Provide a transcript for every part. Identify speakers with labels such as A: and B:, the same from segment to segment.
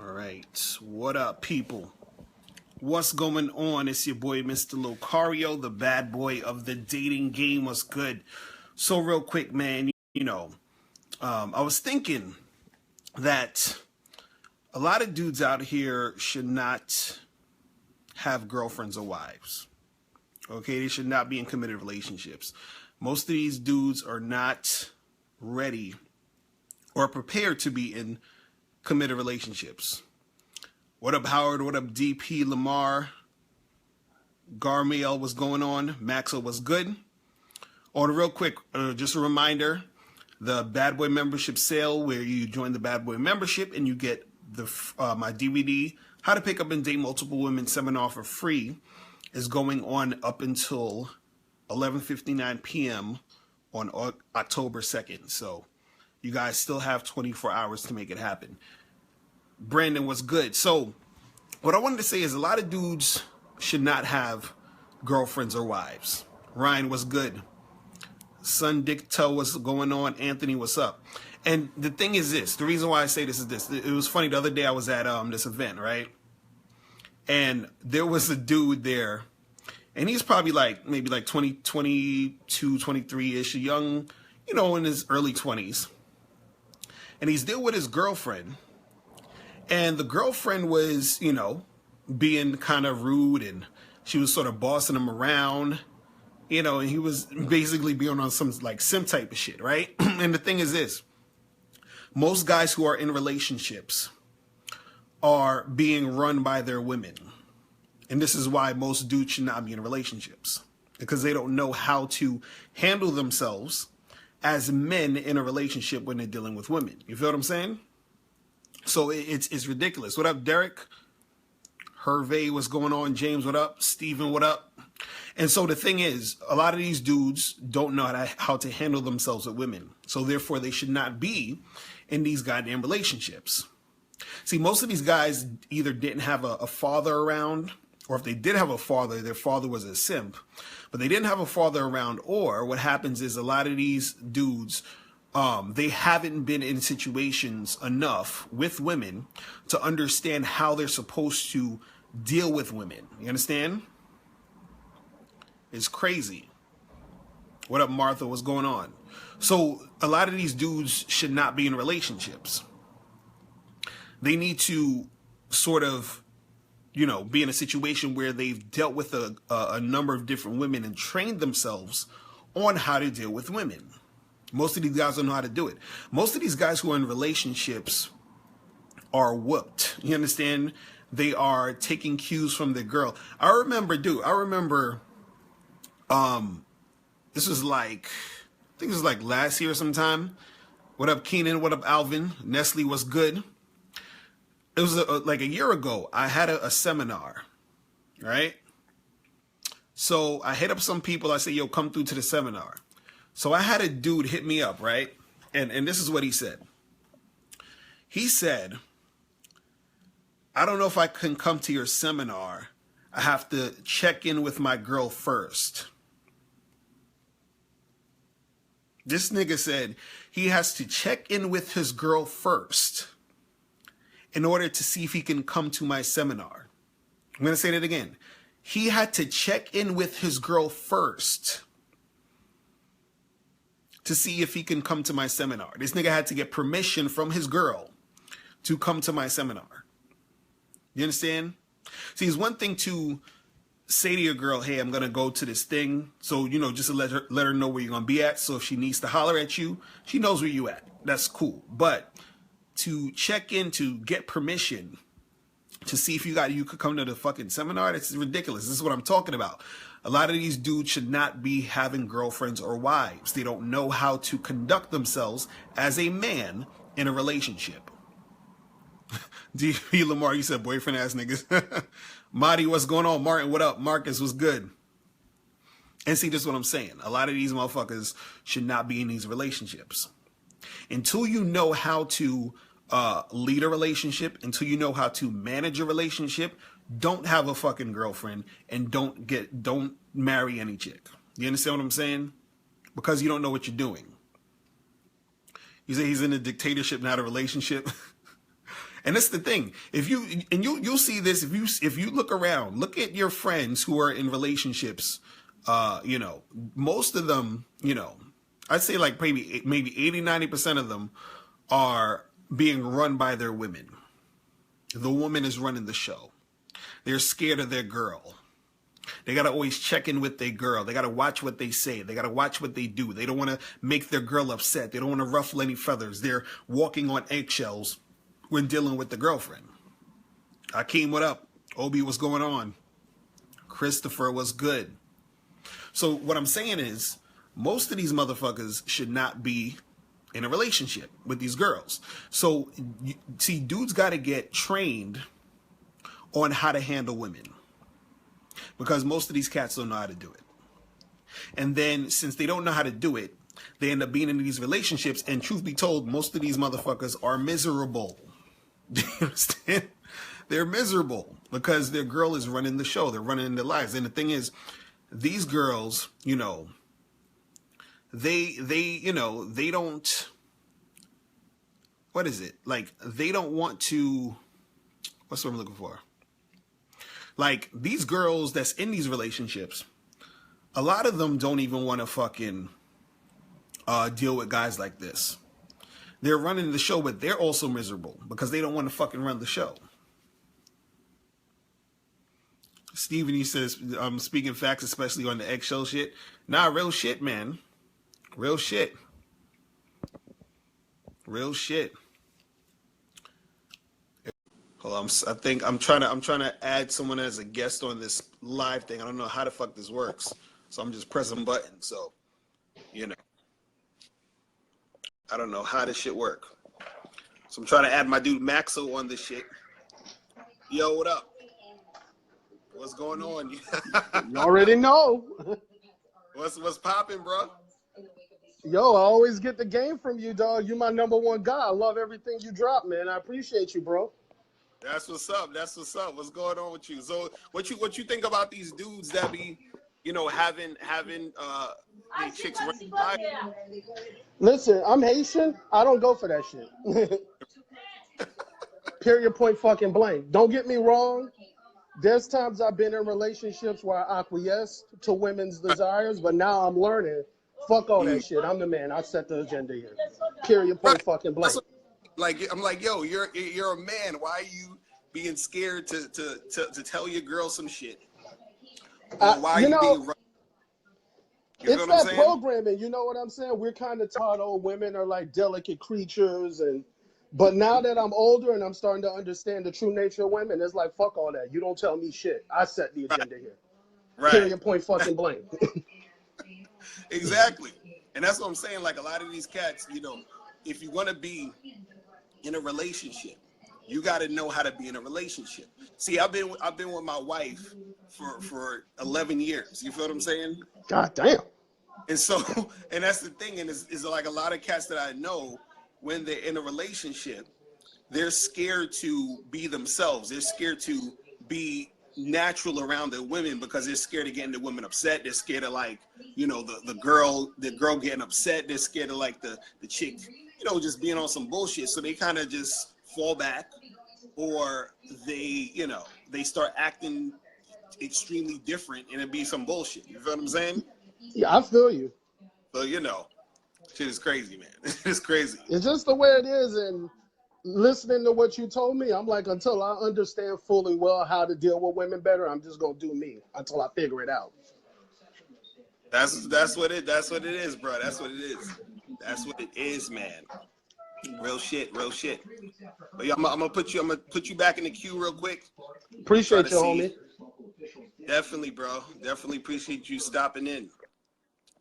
A: All right, what up, people? What's going on? It's your boy, Mr. Locario, the bad boy of the dating game. What's good? So, real quick, man, I was thinking that a lot of dudes out here should not have girlfriends or wives. Okay, they should not be in committed relationships. Most of these dudes are not ready or prepared to be in committed relationships. What up, Howard? What up, DP, Lamar, Garmiel? What's going on? Maxwell, what's good? On real quick, just a reminder, the Bad Boy membership sale, where you join the Bad Boy membership and you get the my DVD, How to Pick Up and Date Multiple Women seminar for free, is going on up until 11:59 p.m. on October 2nd. So you guys still have 24 hours to make it happen. Brandon, what's good? So what I wanted to say is a lot of dudes should not have girlfriends or wives. Ryan, what's good? Son Dick Toe, what's going on? Anthony, what's up? And the thing is this, the reason why I say this is this. It was funny, the other day I was at this event, right? And there was a dude there, and he's probably maybe 20, 22, 23-ish, young, in his early 20s. And he's there with his girlfriend. And the girlfriend was, being kind of rude, and she was sort of bossing him around, and he was basically being on some sim type of shit, right? And the thing is this, most guys who are in relationships are being run by their women. And this is why most dudes should not be in relationships, because they don't know how to handle themselves as men in a relationship when they're dealing with women. You feel what I'm saying? So it's ridiculous. What up, Derek? Hervé, what's going on? James, what up? Steven, what up? And so the thing is, a lot of these dudes don't know how to handle themselves with women. So therefore, they should not be in these goddamn relationships. See, most of these guys either didn't have a father around, or if they did have a father, their father was a simp. But they didn't have a father around, or what happens is a lot of these dudes, they haven't been in situations enough with women to understand how they're supposed to deal with women. You understand? It's crazy. What up, Martha? What's going on? So a lot of these dudes should not be in relationships. They need to sort of, be in a situation where they've dealt with a number of different women and trained themselves on how to deal with women. Most of these guys don't know how to do it. Most of these guys who are in relationships are whooped. You understand? They are taking cues from their girl. I remember, this was I think it was last year sometime. What up, Keenan? What up, Alvin? Nestle, what's good? It was a year ago. I had a seminar, right? So I hit up some people. I said, yo, come through to the seminar. So I had a dude hit me up, right? And this is what he said. He said, I don't know if I can come to your seminar. I have to check in with my girl first. This nigga said he has to check in with his girl first in order to see if he can come to my seminar. I'm going to say that again. He had to check in with his girl first to see if he can come to my seminar. This nigga had to get permission from his girl to come to my seminar. You understand? See, it's one thing to say to your girl, hey, I'm going to go to this thing. So, just to let her know where you're going to be at. So if she needs to holler at you, she knows where you at. That's cool. But to check in, to get permission to see if you could come to the fucking seminar, that's ridiculous. This is what I'm talking about. A lot of these dudes should not be having girlfriends or wives. They don't know how to conduct themselves as a man in a relationship. DP Lamar, you said boyfriend ass niggas. Marty, what's going on? Martin, what up? Marcus, what's good? And see, this is what I'm saying. A lot of these motherfuckers should not be in these relationships. Until you know how to lead a relationship, until you know how to manage a relationship, don't have a fucking girlfriend and don't marry any chick. You understand what I'm saying? Because you don't know what you're doing. You say he's in a dictatorship, not a relationship. And that's the thing. If you and you'll see this if you look around, look at your friends who are in relationships. You know, most of them, you know, I'd say like maybe 80-90% of them are being run by their women. The woman is running the show. They're scared of their girl. They got to always check in with their girl. They got to watch what they say. They got to watch what they do. They don't want to make their girl upset. They don't want to ruffle any feathers. They're walking on eggshells when dealing with the girlfriend. Hakeem, what up? Obi, what's going on? Christopher, what's good? So what I'm saying is, most of these motherfuckers should not be in a relationship with these girls. So, see, dudes got to get trained on how to handle women. Because most of these cats don't know how to do it. And then, since they don't know how to do it, they end up being in these relationships. And truth be told, most of these motherfuckers are miserable. Do you understand? They're miserable because their girl is running the show. They're running their lives. And the thing is, these girls, you know, they don't, what is it? Like, they don't want to, what's what I'm looking for? Like, these girls that's in these relationships, a lot of them don't even want to fucking deal with guys like this. They're running the show, but they're also miserable because they don't want to fucking run the show. Steven, he says, I'm speaking facts, especially on the eggshell shit. Nah, real shit, man. Real shit. Real shit. Hold on, I think I'm trying to add someone as a guest on this live thing. I don't know how the fuck this works, so I'm just pressing buttons. So, you know, I don't know how this shit work. So I'm trying to add my dude Maxo on this shit. Yo, what up? What's going on?
B: You already know.
A: What's popping, bro?
B: Yo, I always get the game from you, dog. You my number one guy. I love everything you drop, man. I appreciate you, bro.
A: That's what's up. That's what's up. What's going on with you? So what you think about these dudes that be, you know, having the chicks running by?
B: Listen, I'm Haitian. I don't go for that shit. Period, point fucking blank. Don't get me wrong. There's times I've been in relationships where I acquiesced to women's desires, but now I'm learning. Fuck all that shit. I'm the man. I set the agenda here. Period, point fucking blank.
A: Like, I'm like, yo, you're a man. Why are you being scared to tell your girl some shit? Or why are you being?
B: It's that programming. You know what I'm saying? We're kind of taught, oh, women are like delicate creatures, but now that I'm older and I'm starting to understand the true nature of women, it's like, fuck all that. You don't tell me shit. I set the agenda here.
A: Right.
B: Period, point fucking blank.
A: Exactly. And that's what I'm saying. Like, a lot of these cats, you know, if you want to be in a relationship, you got to know how to be in a relationship. See, I've been with my wife for 11 years. You feel what I'm saying?
B: God damn.
A: And so, and that's the thing. And it's like a lot of cats that I know, when they're in a relationship, they're scared to be themselves. They're scared to be natural around the women because they're scared of getting the women upset. They're scared of, like, you know, the girl getting upset. They're scared of, like, the chick, you know, just being on some bullshit. So they kind of just fall back, or they, you know, they start acting extremely different and it be some bullshit. You feel what I'm saying?
B: Yeah, I feel you.
A: So, you know, shit is crazy, man. It's crazy.
B: It's just the way it is. And listening to what you told me, I'm like, until I understand fully well how to deal with women better, I'm just gonna do me until I figure it out.
A: That's what it is, bro. That's what it is. That's what it is, man. Real shit. But yeah, I'm gonna put you back in the queue real quick.
B: Appreciate you, homie.
A: Definitely, bro. Definitely appreciate you stopping in.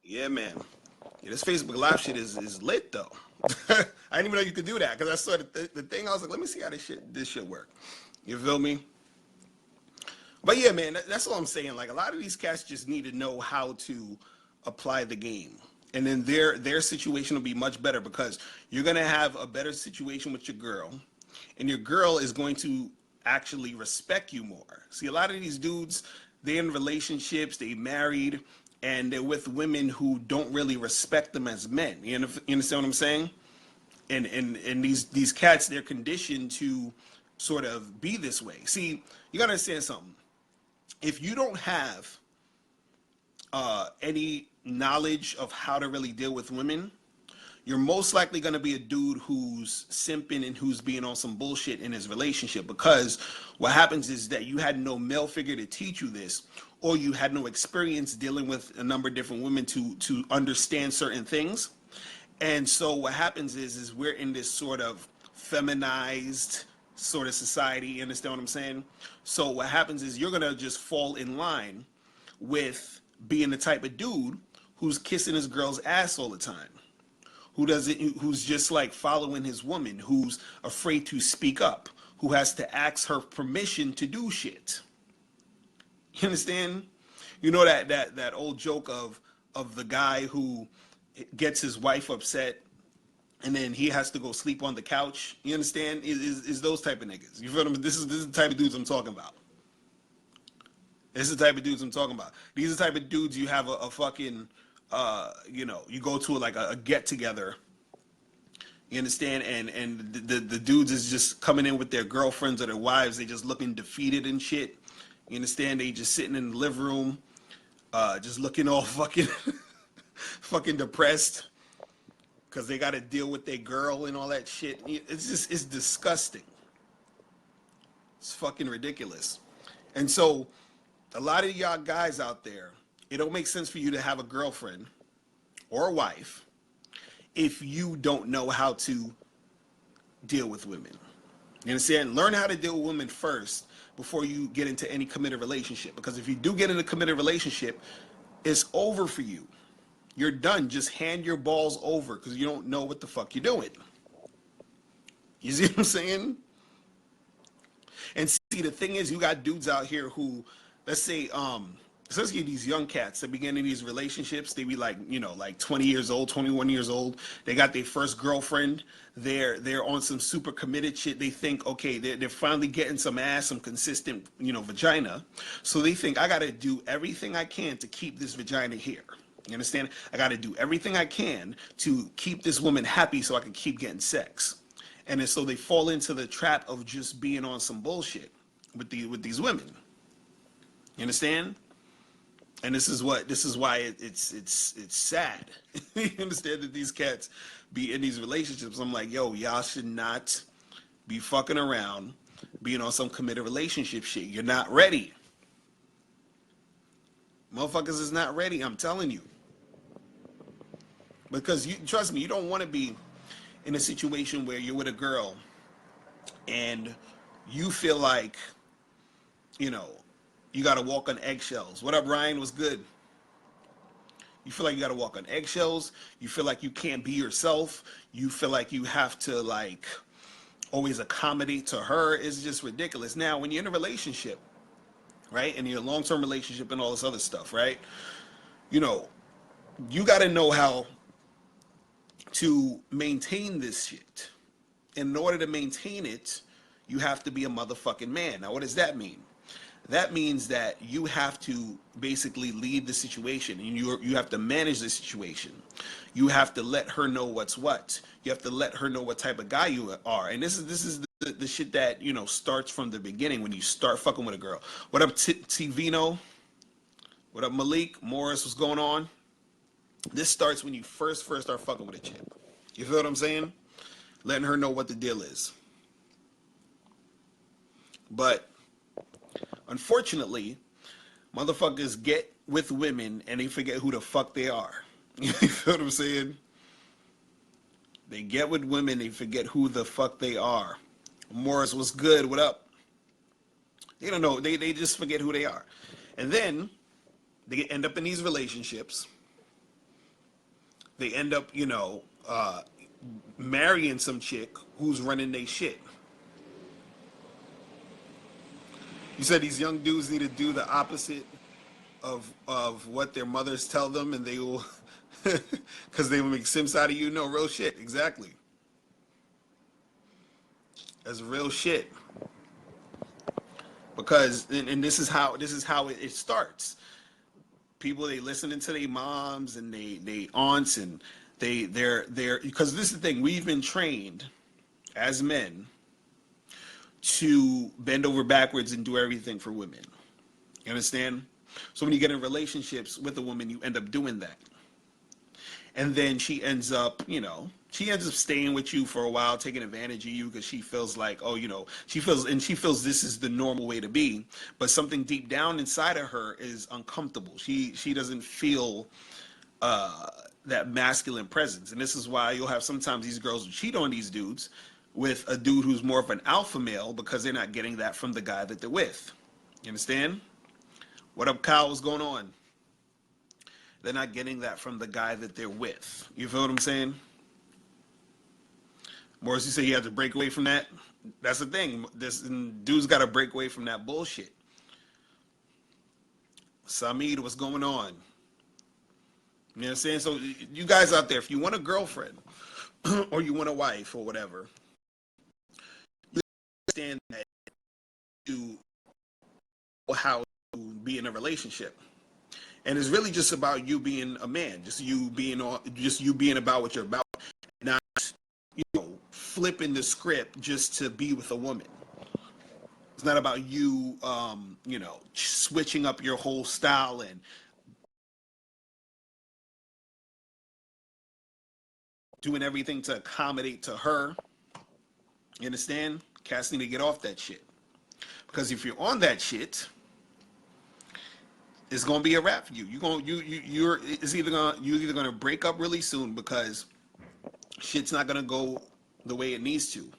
A: Yeah, man. Yeah, this Facebook Live shit is lit though. I didn't even know you could do that because I saw the thing. I was like, let me see how this shit work. You feel me? But yeah, man, that's all I'm saying. Like, a lot of these cats just need to know how to apply the game, and then their situation will be much better because you're gonna have a better situation with your girl, and your girl is going to actually respect you more. See, a lot of these dudes, they're in relationships, they married, and they're with women who don't really respect them as men. You understand what I'm saying? And these cats, they're conditioned to sort of be this way. See, you gotta understand something. If you don't have any knowledge of how to really deal with women, you're most likely going to be a dude who's simping and who's being on some bullshit in his relationship, because what happens is that you had no male figure to teach you this, or you had no experience dealing with a number of different women to understand certain things. And so what happens is we're in this sort of feminized sort of society. You understand what I'm saying? So what happens is you're going to just fall in line with being the type of dude who's kissing his girl's ass all the time, who's just like following his woman, who's afraid to speak up, who has to ask her permission to do shit. You understand? You know that old joke of the guy who gets his wife upset and then he has to go sleep on the couch. You understand? Is those type of niggas. You feel me? This is the type of dudes I'm talking about. This is the type of dudes I'm talking about. These are the type of dudes you have a fucking, you go to like a get together. You understand? And the dudes is just coming in with their girlfriends or their wives. They just looking defeated and shit. You understand? They just sitting in the living room, just looking all fucking, fucking depressed because they got to deal with their girl and all that shit. It's disgusting. It's fucking ridiculous. And so, a lot of y'all guys out there, it don't make sense for you to have a girlfriend or a wife if you don't know how to deal with women. You understand? Learn how to deal with women first before you get into any committed relationship. Because if you do get in a committed relationship, it's over for you. You're done. Just hand your balls over because you don't know what the fuck you're doing. You see what I'm saying? And see, the thing is, you got dudes out here who, let's say, especially these young cats that begin in these relationships, they be like, like 20 years old, 21 years old. They got their first girlfriend. They're on some super committed shit. They think, okay, they're finally getting some ass, some consistent, vagina. So they think, I got to do everything I can to keep this vagina here. You understand? I got to do everything I can to keep this woman happy so I can keep getting sex. And then so they fall into the trap of just being on some bullshit with these women. You understand? And this is why it's sad. You understand that these cats be in these relationships. I'm like, yo, y'all should not be fucking around being on some committed relationship shit. You're not ready. Motherfuckers is not ready, I'm telling you. Because trust me, you don't want to be in a situation where you're with a girl and you feel like, you got to walk on eggshells. What up, Ryan? What's good? You feel like you got to walk on eggshells. You feel like you can't be yourself. You feel like you have to, like, always accommodate to her. It's just ridiculous. Now, when you're in a relationship, right, and you're in a long-term relationship and all this other stuff, right, you got to know how to maintain this shit. In order to maintain it, you have to be a motherfucking man. Now, what does that mean? That means that you have to basically lead the situation, and you have to manage the situation. You have to let her know what's what. You have to let her know what type of guy you are. And this is the shit that starts from the beginning when you start fucking with a girl. What up, T-Vino? What up, Malik? Morris? What's going on? This starts when you first start fucking with a chick. You feel what I'm saying? Letting her know what the deal is. But unfortunately, motherfuckers get with women and they forget who the fuck they are. You feel what I'm saying? They get with women, they forget who the fuck they are. Morris, what's good? What up? They don't know. They just forget who they are. And then they end up in these relationships. They end up, marrying some chick who's running their shit. You said these young dudes need to do the opposite of what their mothers tell them, and they will, because they will make simps out of you. No, real shit. Exactly. That's real shit. Because, and this is how it starts. People, they listening to their moms and they aunts, and they're because this is the thing, we've been trained as men to bend over backwards and do everything for women. You understand? So when you get in relationships with a woman, you end up doing that. And then she ends up staying with you for a while, taking advantage of you because she feels like, oh, she feels this is the normal way to be. But something deep down inside of her is uncomfortable. She doesn't feel that masculine presence. And this is why you'll have sometimes these girls who cheat on these dudes with a dude who's more of an alpha male because they're not getting that from the guy that they're with. You understand? What up, Kyle? What's going on? They're not getting that from the guy that they're with. You feel what I'm saying? Morris, you say you have to break away from that? That's the thing. This dude's got to break away from that bullshit. Samid, what's going on? You know what I'm saying? So you guys out there, if you want a girlfriend or you want a wife or whatever, you understand that you know how to be in a relationship. And it's really just about you being a man, just you being about what you're about, not flipping the script just to be with a woman. It's not about you, switching up your whole style and doing everything to accommodate to her. You understand? Cats need to get off that shit. Because if you're on that shit, it's gonna be a wrap for you. You're either gonna break up really soon because shit's not gonna go the way it needs to,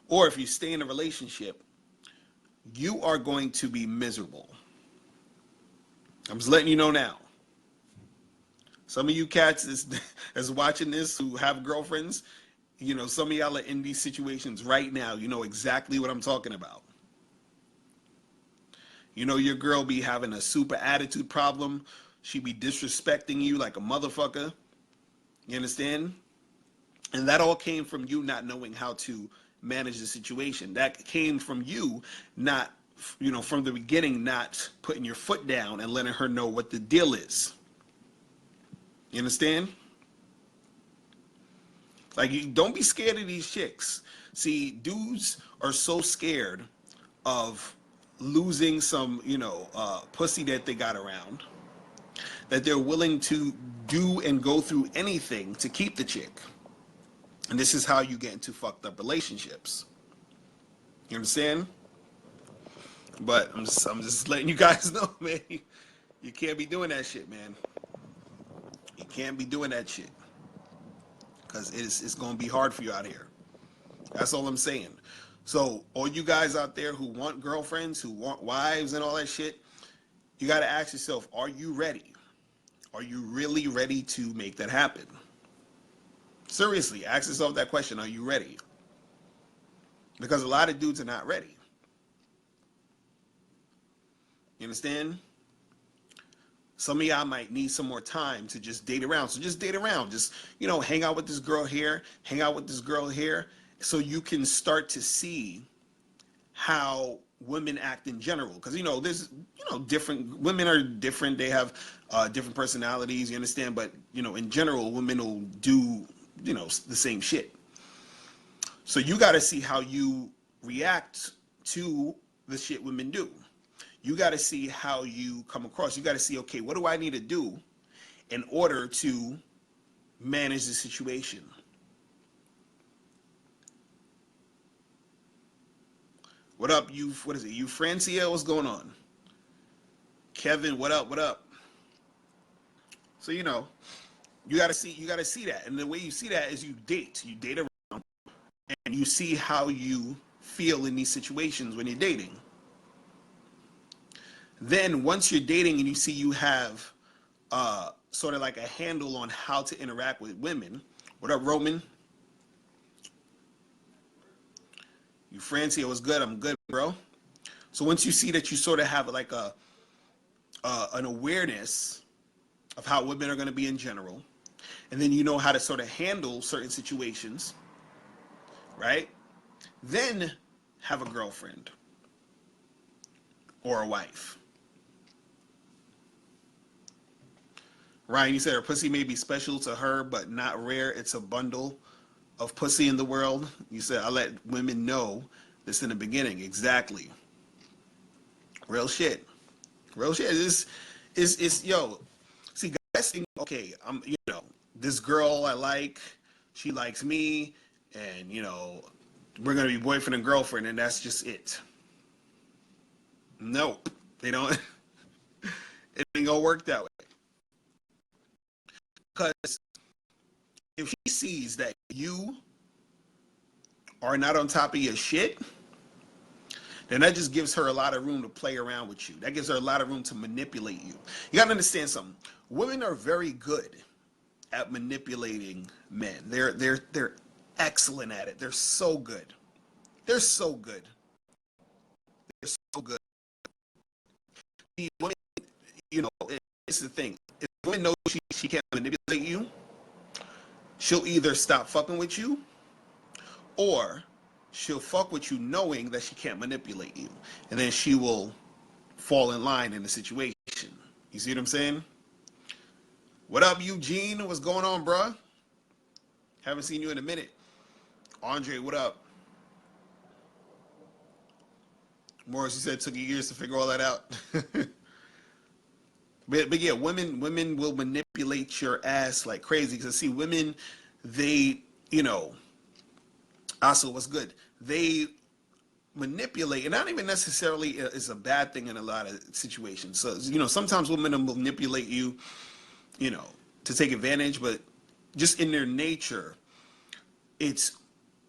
A: or if you stay in a relationship, you are going to be miserable. I'm just letting you know now. Some of you cats is watching this who have girlfriends. Some of y'all are in these situations right now. You know exactly what I'm talking about. Your girl be having a super attitude problem. She be disrespecting you like a motherfucker. You understand? And that all came from you not knowing how to manage the situation. That came from you not, from the beginning, not putting your foot down and letting her know what the deal is. You understand? Like, don't be scared of these chicks. See, dudes are so scared of losing some, pussy that they got around, that they're willing to do and go through anything to keep the chick. And this is how you get into fucked up relationships. You understand? But I'm just letting you guys know, man. You can't be doing that shit, man. You can't be doing that shit. Because it's going to be hard for you out here. That's all I'm saying. So all you guys out there who want girlfriends, who want wives and all that shit, you got to ask yourself, are you ready? Are you really ready to make that happen? Seriously, ask yourself that question. Are you ready? Because a lot of dudes are not ready. You understand? Some of y'all might need some more time to just date around. So just date around. Just, hang out with this girl here, hang out with this girl here, so you can start to see how women act in general. Because, there's, different, women are different. They have different personalities, you understand? But, in general, women will do, the same shit. So you got to see how you react to the shit women do. You got to see how you come across. You got to see, okay, what do I need to do in order to manage the situation? What up, what is it? You Francia, what's going on? Kevin, what up? So, you gotta see that. And the way you see that is you date around and you see how you feel in these situations when you're dating. Then once you're dating and you see you have sort of like a handle on how to interact with women. What up, Roman? You Francia, was good? I'm good, bro. So once you see that you sort of have like an awareness of how women are going to be in general, and then you know how to sort of handle certain situations, right? Then have a girlfriend or a wife. Ryan, you said her pussy may be special to her, but not rare. It's a bundle of pussy in the world. You said, I let women know this in the beginning. Exactly. Real shit. Real shit. Is yo. See, guys think, okay, this girl I like, she likes me, and we're gonna be boyfriend and girlfriend, and that's just it. Nope, they don't. It ain't gonna work that way. Because if she sees that you are not on top of your shit, then that just gives her a lot of room to play around with you. That gives her a lot of room to manipulate you. You gotta understand something. Women are very good at manipulating men. They're excellent at it. They're so good. They're so good. They're so good. Women, it's the thing. If women know she can't manipulate you, she'll either stop fucking with you, or she'll fuck with you knowing that she can't manipulate you, and then she will fall in line in the situation. You see what I'm saying? What up, Eugene? What's going on, bruh? Haven't seen you in a minute. Andre, what up? Morris, you said it took you years to figure all that out. but yeah, women will manipulate your ass like crazy. Because see, women, they, also what's good, they manipulate, and not even necessarily is a bad thing in a lot of situations. So sometimes women will manipulate you, to take advantage, but just in their nature, it's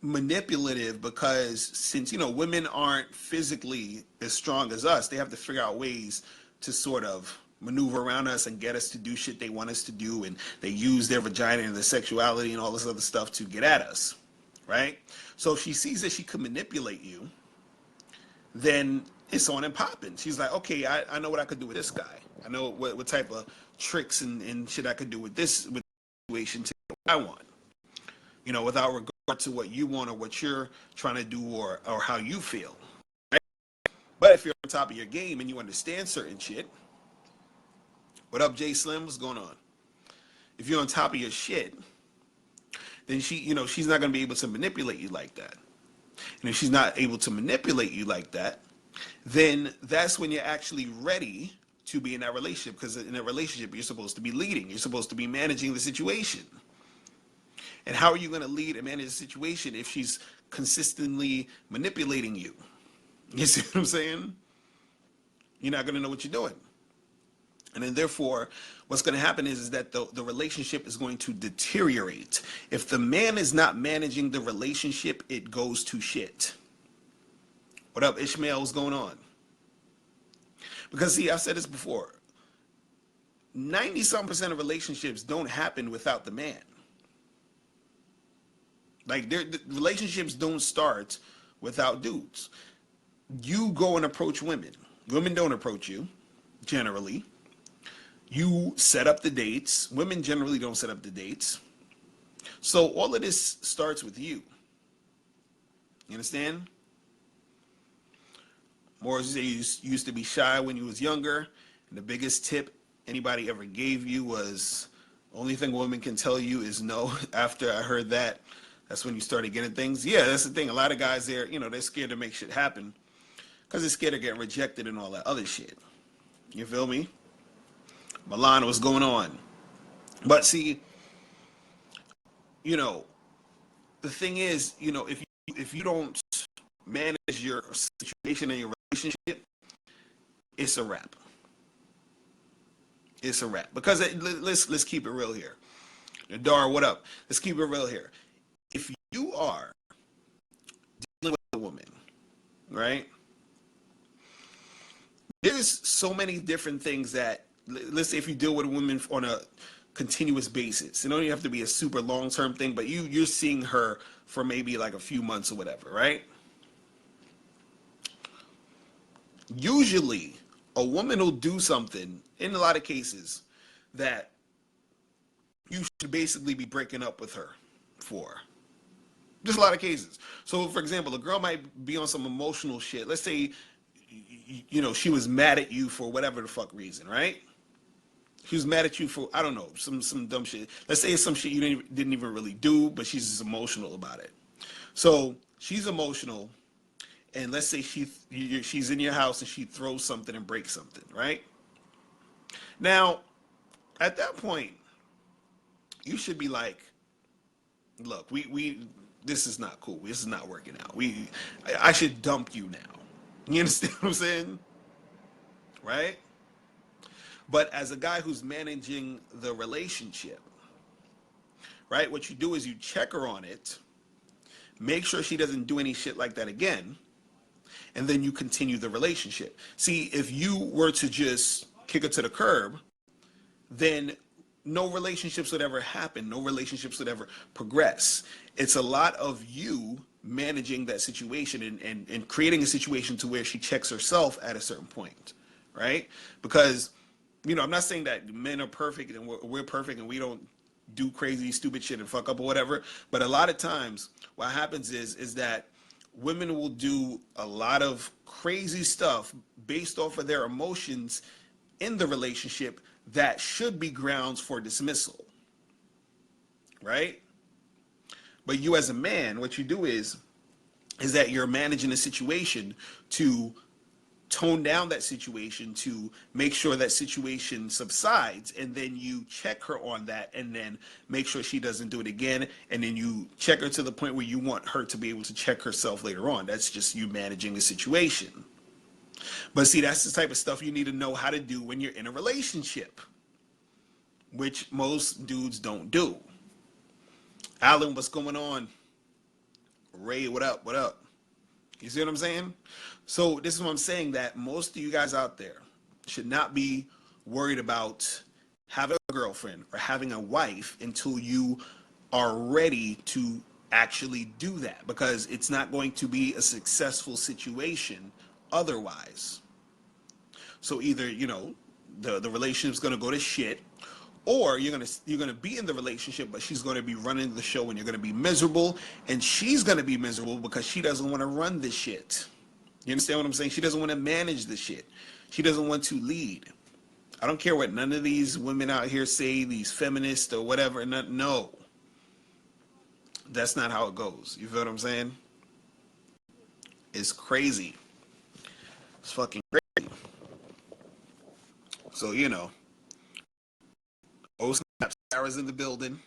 A: manipulative because since women aren't physically as strong as us, they have to figure out ways to sort of maneuver around us and get us to do shit they want us to do, and they use their vagina and their sexuality and all this other stuff to get at us, right? So if she sees that she can manipulate you, then it's on and popping. She's like, okay, I know what I could do with this guy. I know what type of tricks and shit I could do with this situation to get what I want, without regard to what you want or what you're trying to do or how you feel. Right? But if you're on top of your game and you understand certain shit, what up, Jay Slim? What's going on? If you're on top of your shit, then she's not going to be able to manipulate you like that. And if she's not able to manipulate you like that, then that's when you're actually ready to be in that relationship. Because in a relationship, you're supposed to be leading. You're supposed to be managing the situation. And how are you going to lead and manage the situation if she's consistently manipulating you? You see what I'm saying? You're not going to know what you're doing. And then therefore, what's going to happen is that the relationship is going to deteriorate. If the man is not managing the relationship, it goes to shit. What up, Ishmael? What's going on? Because see, I've said this before. 90-some% of relationships don't happen without the man. Like, the relationships don't start without dudes. You go and approach women. Women don't approach you, generally. You set up the dates. Women generally don't set up the dates. So all of this starts with you. You understand? Morris, you used to be shy when you was younger. And the biggest tip anybody ever gave you was, only thing women can tell you is no. After I heard that, that's when you started getting things. Yeah, that's the thing. A lot of guys there, they're scared to make shit happen because they're scared of getting rejected and all that other shit. You feel me? Milan, what's going on? But see, the thing is, if you don't manage your situation and your relationship, it's a wrap. It's a wrap. Because let's keep it real here. Dar, what up? Let's keep it real here. If you are dealing with a woman, right? There's so many different things that, let's say if you deal with a woman on a continuous basis, it don't even have to be a super long-term thing, but you're seeing her for maybe like a few months or whatever, right? Usually, a woman will do something, in a lot of cases, that you should basically be breaking up with her for. Just a lot of cases. So, for example, a girl might be on some emotional shit. Let's say, she was mad at you for whatever the fuck reason, right? She was mad at you for, I don't know, some dumb shit. Let's say it's some shit you didn't even really do, but she's just emotional about it. So she's emotional, and let's say she's in your house and she throws something and breaks something, right? Now, at that point, you should be like, look, we this is not cool. This is not working out. I should dump you now. You understand what I'm saying? Right? But as a guy who's managing the relationship, right, what you do is you check her on it, make sure she doesn't do any shit like that again, and then you continue the relationship. See, if you were to just kick her to the curb, then no relationships would ever happen. No relationships would ever progress. It's a lot of you managing that situation and creating a situation to where she checks herself at a certain point, right? Because, I'm not saying that men are perfect and we're perfect and we don't do crazy, stupid shit and fuck up or whatever. But a lot of times what happens is that women will do a lot of crazy stuff based off of their emotions in the relationship that should be grounds for dismissal, right? But you as a man, what you do is that you're managing a situation to tone down that situation, to make sure that situation subsides, and then you check her on that and then make sure she doesn't do it again, and then you check her to the point where you want her to be able to check herself later on. That's just you managing the situation. But see, that's the type of stuff you need to know how to do when you're in a relationship, which most dudes don't do. Alan, what's going on? Ray, what up? What up? You see what I'm saying? So this is what I'm saying, that most of you guys out there should not be worried about having a girlfriend or having a wife until you are ready to actually do that, because it's not going to be a successful situation otherwise. So either, the relationship's going to go to shit, or you're gonna be in the relationship, but she's gonna be running the show, and you're gonna be miserable, and she's gonna be miserable because she doesn't want to run this shit. You understand what I'm saying? She doesn't want to manage the shit. She doesn't want to lead. I don't care what none of these women out here say, these feminists or whatever. No, that's not how it goes. You feel what I'm saying? It's crazy. It's fucking crazy. So oh snap, Sarah's in the building.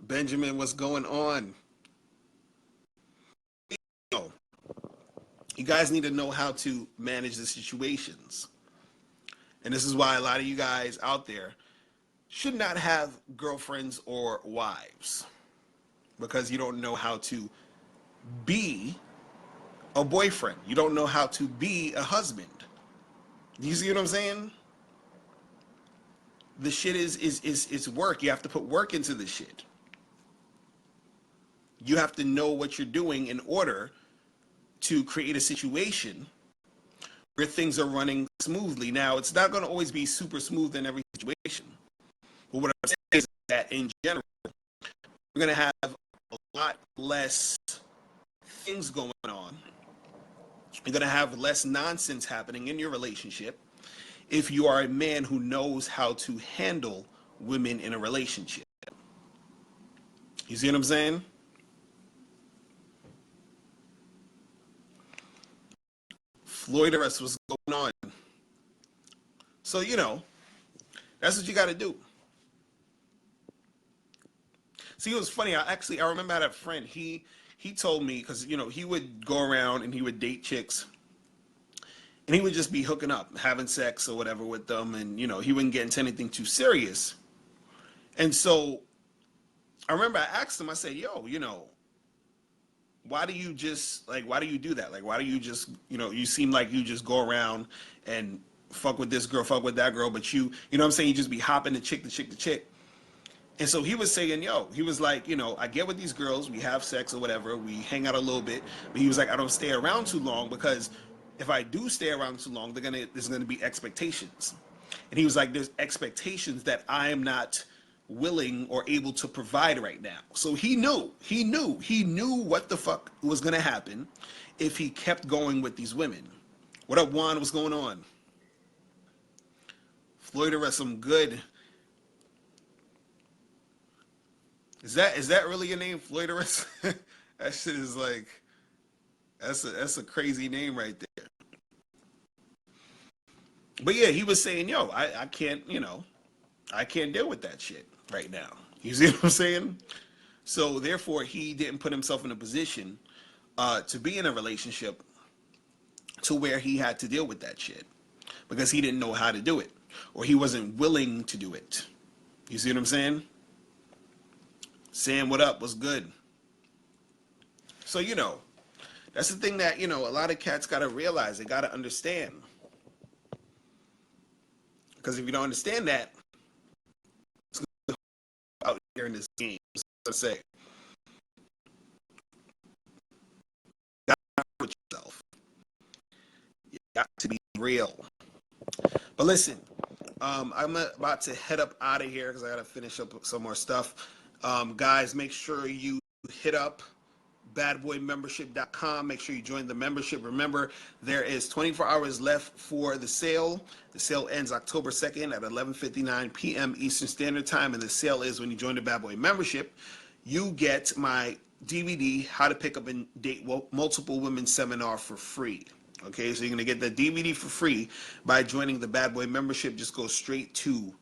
A: Benjamin, what's going on? You guys need to know how to manage the situations. And this is why a lot of you guys out there should not have girlfriends or wives, because you don't know how to be a boyfriend. You don't know how to be a husband. You see what I'm saying? The shit is work. You have to put work into this shit. You have to know what you're doing in order to create a situation where things are running smoothly. Now, it's not going to always be super smooth in every situation. But what I'm saying is that in general, we're going to have a lot less things going on. You're going to have less nonsense happening in your relationship if you are a man who knows how to handle women in a relationship. You see what I'm saying? Floyd arrest was going on. So, that's what you got to do. See, it was funny. I remember I had a friend. He told me, because, he would go around and he would date chicks. And he would just be hooking up, having sex or whatever with them. And, he wouldn't get into anything too serious. And so I remember I asked him, I said, yo, why do you do that? Like, why do you just, you seem like you just go around and fuck with this girl, fuck with that girl, but you know what I'm saying? You just be hopping the chick. And so he was saying, he was like, I get with these girls, we have sex or whatever, we hang out a little bit, but he was like, I don't stay around too long, because if I do stay around too long, there's gonna be expectations. And he was like, there's expectations that I am not willing or able to provide right now. So he knew what the fuck was gonna happen if he kept going with these women. What up, Juan? What's going on? Floyd arrest, some good. Is that really your name, Floyd arrest? That shit is like that's a crazy name right there. But yeah, he was saying, yo, I can't, I can't deal with that shit right now. You see what I'm saying? So therefore, he didn't put himself in a position to be in a relationship to where he had to deal with that shit because he didn't know how to do it or he wasn't willing to do it. You see what I'm saying? Saying what up was good. So, that's the thing that, a lot of cats got to realize. They got to understand. Because if you don't understand that, it's out here in this game. Let's say, you got to with yourself. You got to be real. But listen, I'm about to head up out of here because I got to finish up some more stuff. Guys, make sure you hit up badboymembership.com. Make sure you join the membership. Remember, there is 24 hours left for the sale. The sale ends October 2nd at 11:59 p.m. Eastern Standard Time, and the sale is when you join the Bad Boy membership, you get my DVD, How to Pick Up and Date Multiple Women seminar for free. Okay, so you're going to get the DVD for free by joining the Bad Boy membership. Just go straight to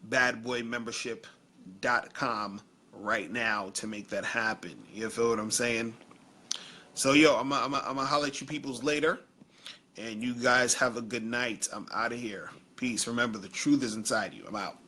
A: badboymembership.com right now to make that happen. You feel what I'm saying? So, yo, I'm gonna holler at you peoples later. And you guys have a good night. I'm out of here. Peace. Remember, the truth is inside you. I'm out.